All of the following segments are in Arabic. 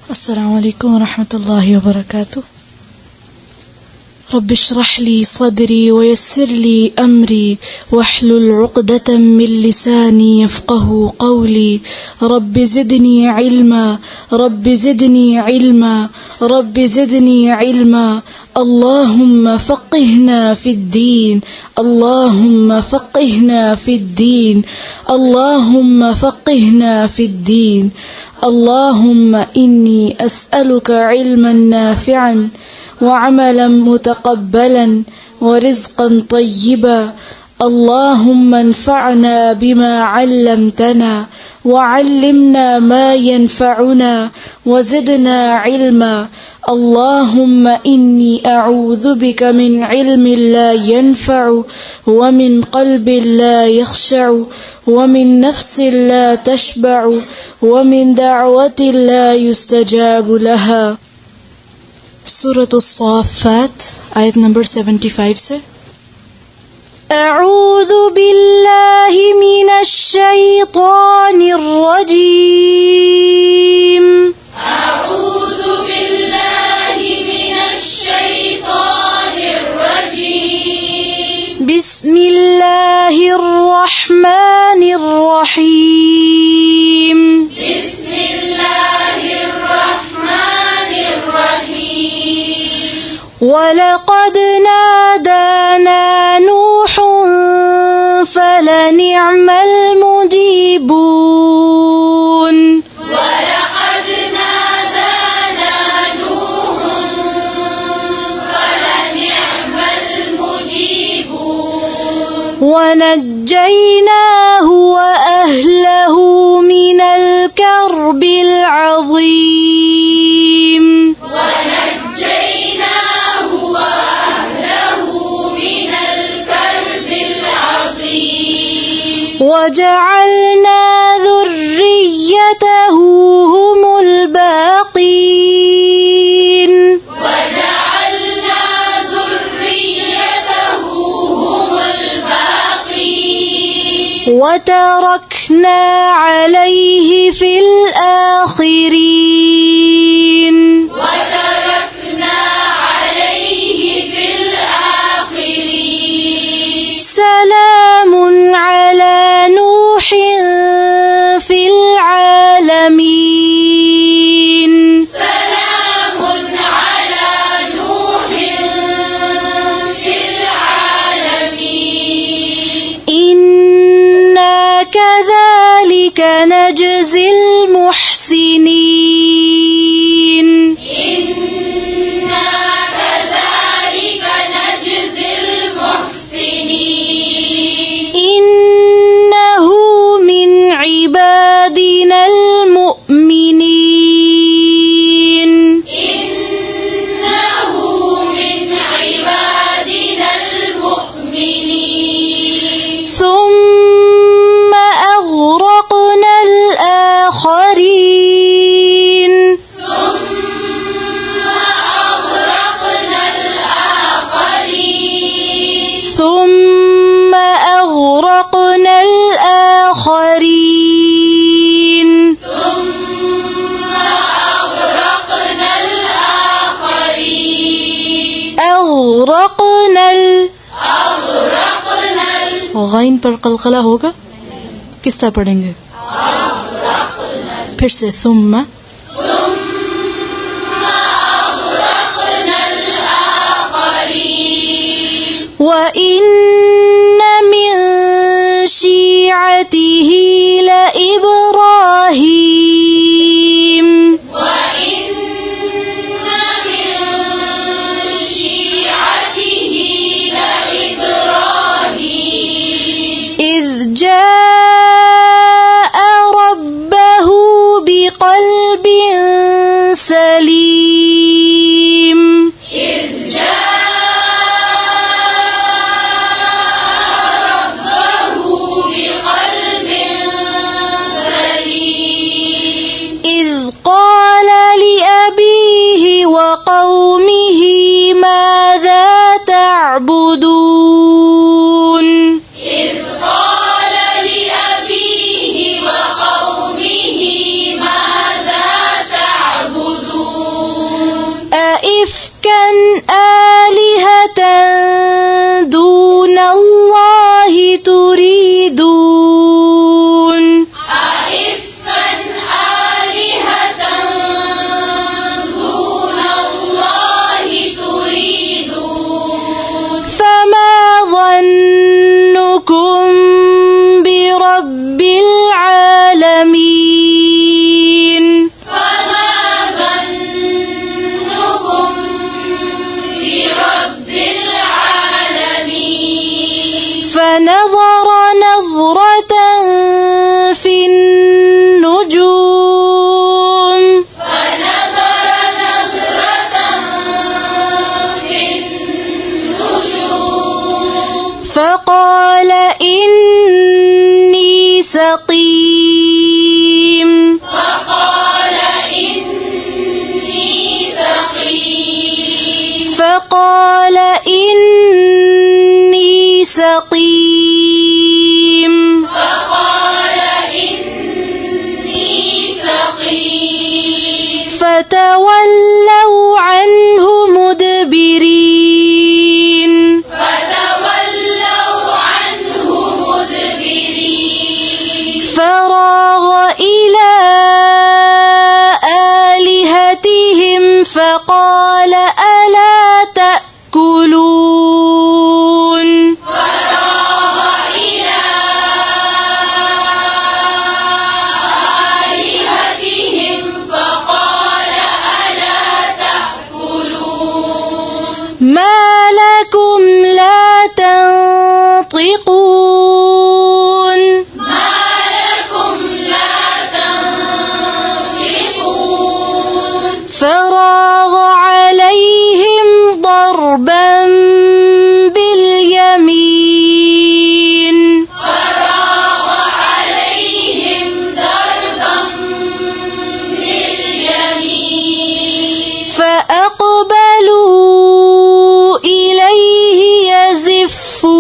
السلام عليكم ورحمة الله وبركاته. رب اشرح لي صدري ويسر لي أمري واحلل عقدة من لساني يفقه قولي. رب زدني علما، رب زدني علما، رب زدني علما. اللهم فقهنا في الدين، اللهم فقهنا في الدين، اللهم فقهنا في الدين. اللهم إني أسألك علما نافعا وعملا متقبلا ورزقا طيبا. اللهم انفعنا بما علمتنا وعلمنا ما ينفعنا وزدنا علما. اللهم إني أعوذ بك من علم لا ينفع ومن قلب لا يخشع ومن نفس لا تشبع ومن دعوة لا يستجاب لها. سورة الصافات آية نمبر 75 سے أعوذ بالله من الشيطان الرجيم. أعوذ بالله من الشيطان الرجيم. بسم الله الرحمن الرحيم. بسم الله الرحمن الرحيم. ولقد نادانا نوح فلنعم المجيبون. ولقد نادانا نوح فلنعم المجيبون. ونجيناه وأهله من الكرب العظيم. ونجيناه وأهله من الكرب العظيم. وجعلنا ذريته هم الباقين. وجعلنا ذريته هم الباقين. وتركنا عليه في الآخرين. وتركنا عليه في الآخرين. سلام على نوح في العالمين. سلام على نوح في العالمين. إنا كذلك نجزي المحسنين. إنا كذلك نجزي المحسنين. إنه من عبادنا المؤمنين. إنه من عبادنا المؤمنين. ثم أغرقنا الآخرين. ثم أغرقنا الآخرين. ثم أغرقنا الآخرين. ثم أغرقنا الآخرين. أغرقنا أغرقنا غين پر قلقلہ ہوگا، کس طرح پڑھیں گے؟ پھر سے ثم. أغرقنا الآخرين. وإن من شيعته لإبراهيم. وإن من شيعته لإبراهيم. إذ جاء ربه بقلب سليم. إذ جاء آلهة دون الله تريدون أئفكا آلهة دون الله تريدون فما ظنكم برب العالمين فما ظنكم برب العالمين فنظر نظرة في النجوم فنظر نظرة في النجوم فقال إني سقيم فقال إني سقيم فقال إني سقيم فقال إني سقيم فتولوا عنه مدبرين فتولوا عنه مدبرين فراغ إلى آلهتهم فقال ألا تأكلون فراغ إلى آلهتهم فقال ألا تأكلون ما لكم لا تنطقون ما لكم لا تنطقون فراغ عليهم ضربا باليمين فراغ عليهم ضربا باليمين فأقبلوا إليه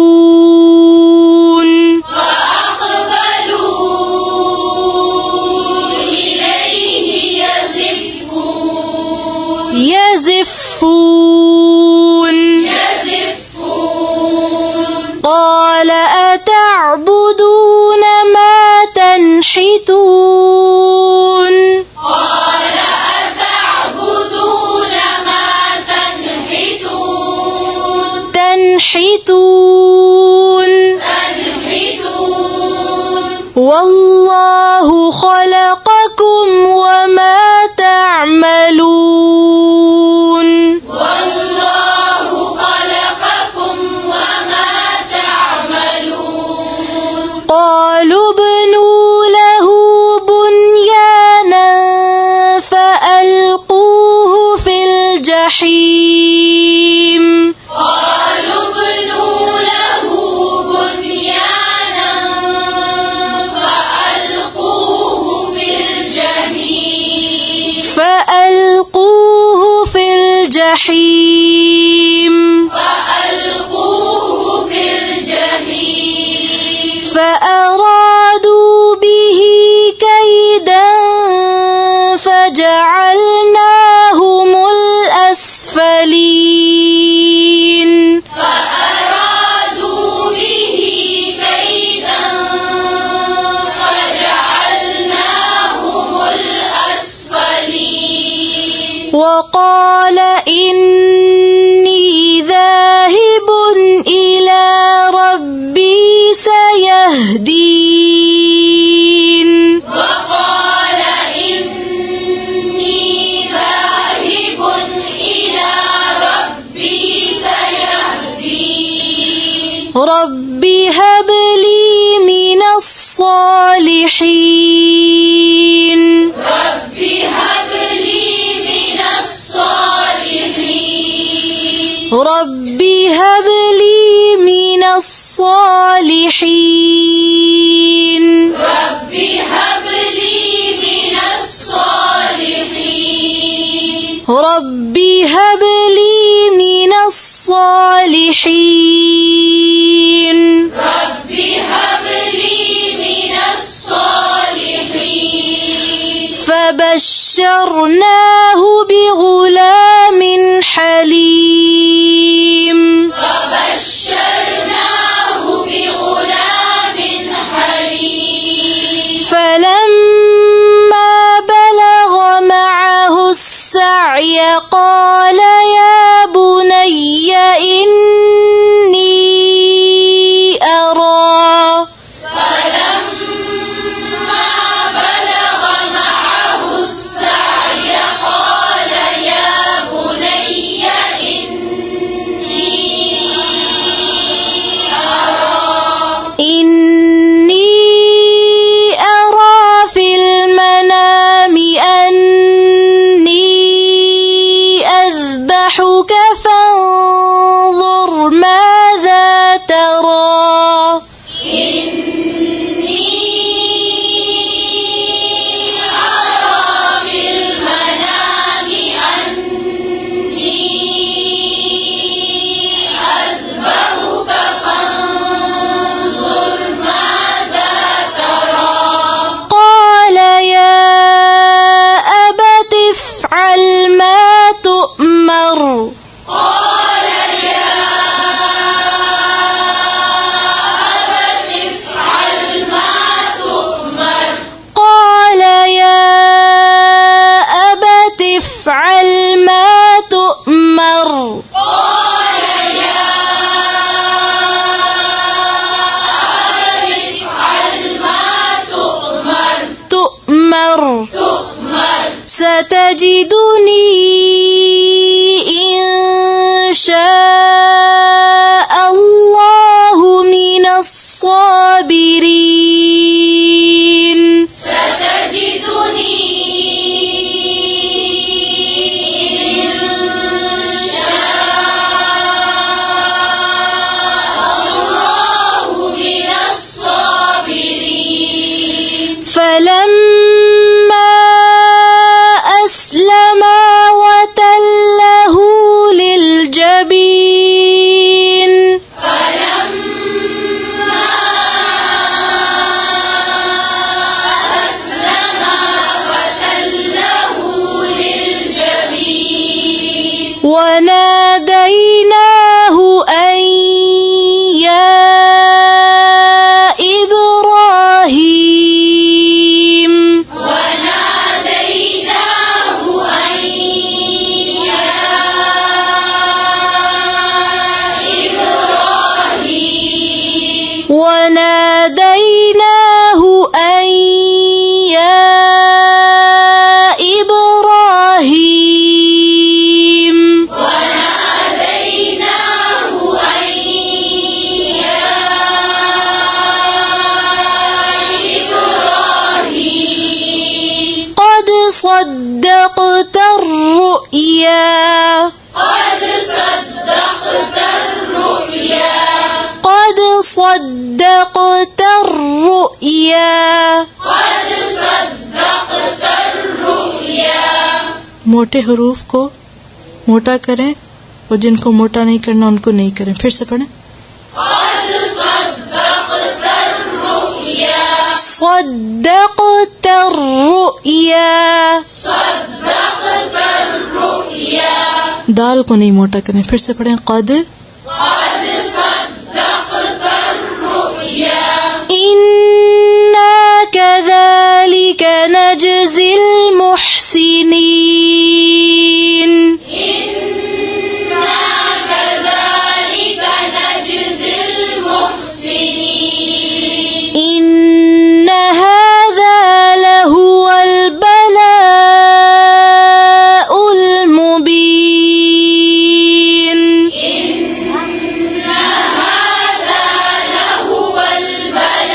يزفون فأقبلوا إليه يزفون يزفون قال أتعبدون ما تنحتون قال أتعبدون ما تنحتون تنحتون والله خلقكم وما تعملون والله خلقكم وما تعملون قالوا ابنوا له بنيانا فألقوه في الجحيم قالوا ابنوا له بنيانا فألقوه في الجحيم فأرادوا به كيدا فجعلناهم الأسفلين فأرادوا به كيدا فجعلناهم الأسفلين وقال إني ذاهب إلى ربي سيهدين وقال إني ذاهب إلى ربي سيهدين رب هب لي من الصالحين رب هب لي من الصالحين رب هب لي من الصالحين رب هب لي من الصالحين رب هب لي من الصالحين رب هب لي من الصالحين فبشرناه بغلام حليم فبشرناه بغلام حليم فلما بلغ معه السعي قال يا بني إني أرى فلما بلغ معه السعي قال يا بني إني أرى في المنام أني أذبحك فانظر ماذا ترى إني أرى في المنام أني أذبحك فانظر ماذا ترى قال يا أبت افعل ما تؤمر قال يا أبت افعل ما تؤمر قال يا أبت افعل ما تؤمر قال يا أبت افعل ما تؤمر ستجدني إن شاء الله من الصابرين ستجدني إن شاء الله من الصابرين فلما أسلما وتله للجبين فلما أسلما وتله للجبين وناديناه أن يا إبراهيم وناديناه أن يا إبراهيم وناديناه أن يا إبراهيم وناديناه أن يا إبراهيم قد صدقت الرؤيا قد صدقت الرؤيا قد صدقت الرؤيا قد صدقت الرؤيا मोटे हरूफ को मोटा करें और जिनको मोटा नहीं करना उनको नहीं करें। फिर से पढ़ें। قد صدقت الرؤيا صدقت الرؤيا صدقت الرؤيا दाल को नहीं मोटा करें। फिर से पढ़ें। قد قد صدقت الرؤيا إنا كذلك نجزي المحسنين إنا كذلك نجزي المحسنين إن هذا لهو البلاء المبين إن هذا لهو البلاء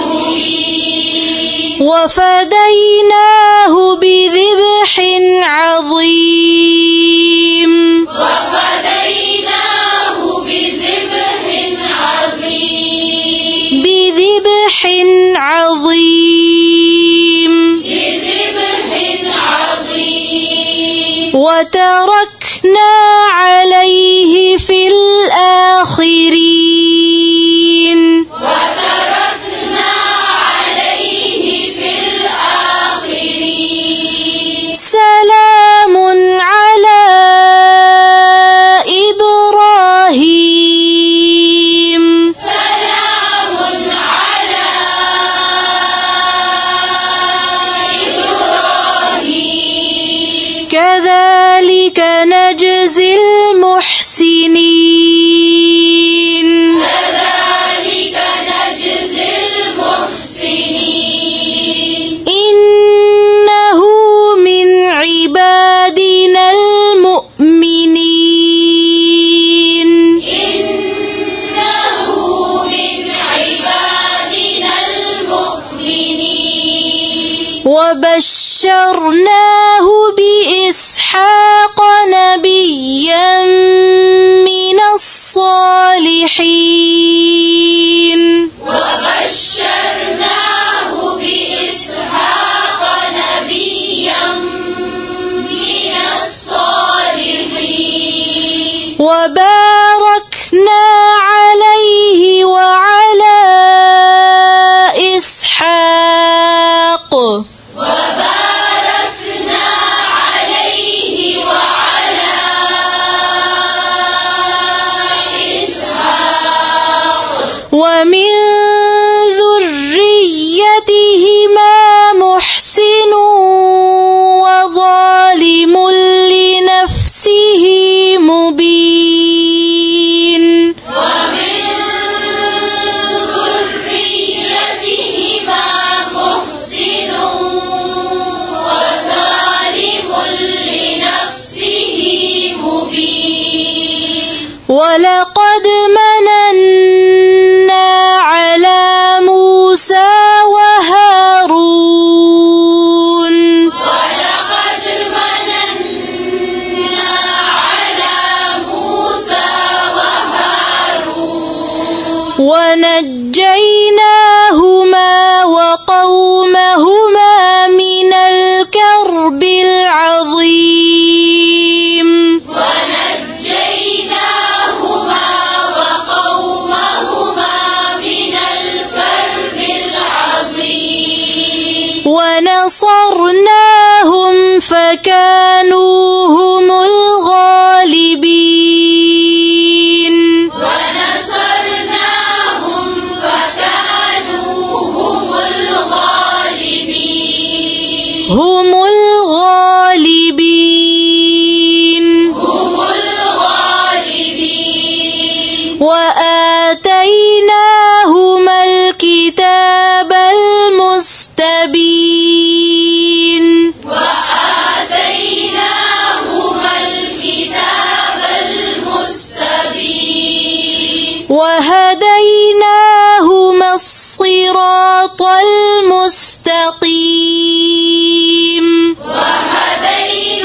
المبين وفديناه بذبح عظيم وفديناه بذبح عظيم بذبح عظيم بذبح عظيم وتركنا عليه في الآخرين وتركنا عليه في الآخرين نجزي المحسنين كذلك نجزي المحسنين إنه من عبادنا المؤمنين إنه من عبادنا المؤمنين وبشرناه بإسحاق نبيا من الصالحين وبشرناه بإسحاق نبيا من الصالحين وباركنا عليه وعلى إسحاق وباركنا عليه وعلى إسحاق ومن ذريتهما محسن وظالم لنفسه مبين ومن ذريتهما محسن وظالم لنفسه مبين ولقد مننا على موسى وهارون ولقد مننا على موسى وهارون ونجيناهما وقومهما من الكرب العظيم ونجيناهما وقومهما من الكرب العظيم ونصرناهم فكانوا هم الغالبين ونصرناهم فكانوا هم الغالبين هم الغالبين هم الغالبين وآتيناهما الكتاب المستبين وآتيناهما الكتاب المستبين وهديناهما الصراط المستقيم وهديناهما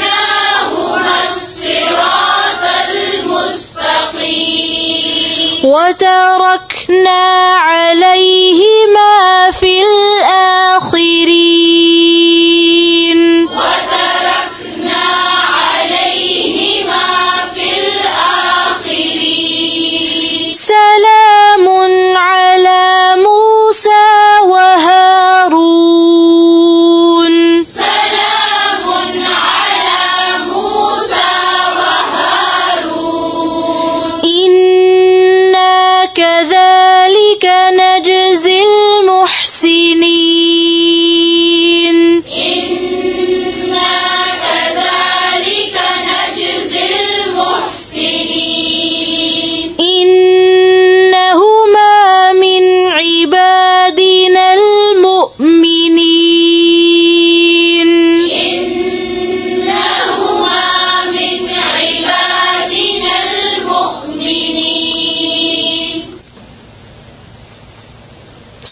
الصراط المستقيم وتركنا عليهما في الآخرين وتركنا عليهما في الآخرين سلام على موسى وهارون سلام على موسى وهارون إنا كذلك نجزي المحسنين إنا كذلك نجزي المحسنين إنهما من عبادنا المؤمنين إنهما من عبادنا المؤمنين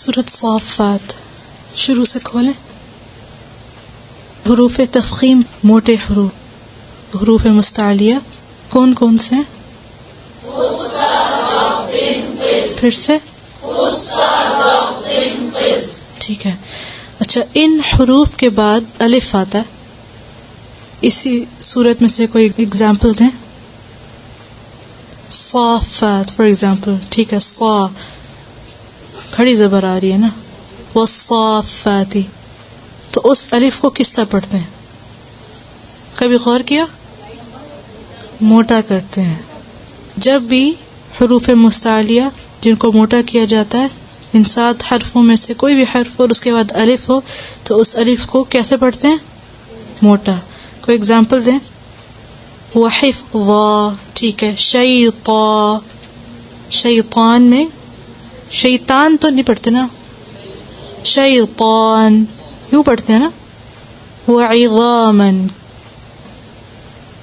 सूरत साफ़ात शुरू से खोलें। हरूफ तफ़ख़ीम मोटे हरूफ, हरूफ मुस्तालिया कौन कौन से हैं? फिर से ठीक है। अच्छा, इन हरूफ के बाद अलिफ आता है। इसी सूरत में से कोई एग्जाम्पल दें। साफ़ात फॉर एग्जाम्पल, ठीक है। सा खड़ी ज़बर आ रही है ना, वस्साफ़ाती, तो उस अलिफ को किस तरह पढ़ते हैं? कभी गौर किया? मोटा करते हैं। जब भी हरूफ मुस्तालिया जिनको मोटा किया जाता है, इन 7 हरफों में से कोई भी हर्फ और उसके बाद अलिफ हो, तो उस अलिफ को कैसे पढ़ते हैं? मोटा। कोई एग्जाम्पल दें। وحفظا. ٹھیک ہے. شیطا, شیطان میں شیطان تو نہیں پڑھتے نا, شیطان یوں پڑھتے ہیں نا. وعظاما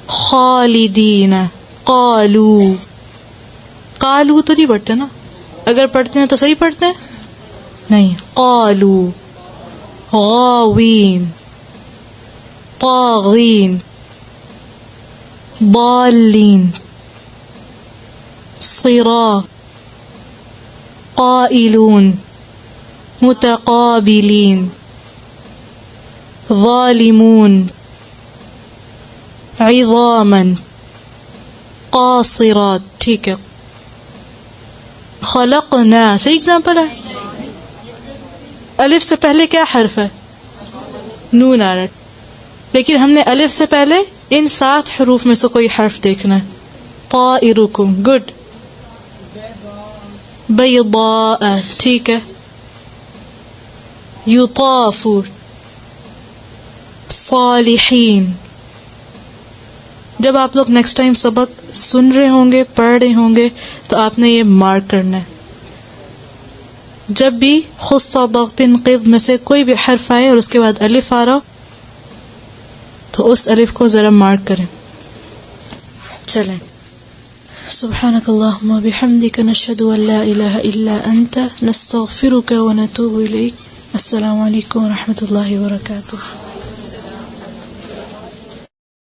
خالدین. قالوا, قالوا تو نہیں پڑھتے نا, اگر پڑھتے ہیں تو صحیح پڑھتے ہیں نہیں. قالوا. غاوین, طاغین, ضالین, صرا, قائلون, متقابلین, ظالمون, عظاما, قاصرات. ٹھیک ہے. خلقنا صحیح ایگزامپل ہے. الف سے پہلے کیا حرف ہے؟ نون آ رہا ہے, لیکن ہم نے الف سے پہلے ان 7 حروف میں سے کوئی حرف دیکھنا ہے. طائرکم, گڈ. بیضاء, ٹھیک ہے. یطاف, صالحین. جب آپ لوگ نیکسٹ ٹائم سبق سن رہے ہوں گے, پڑھ رہے ہوں گے, تو آپ نے یہ مارک کرنا ہے. جب بھی خص ضغط قید میں سے کوئی بھی حرف آئے اور اس کے بعد الف آ رہا ہو تو اس الف کو ذرا مارک کریں. چلیں. سبحانک اللہم وبحمدک نشہد ان لا الہ الا انت نستغفرک ونتوب الیک. السلام علیکم ورحمۃ اللہ وبرکاتہ.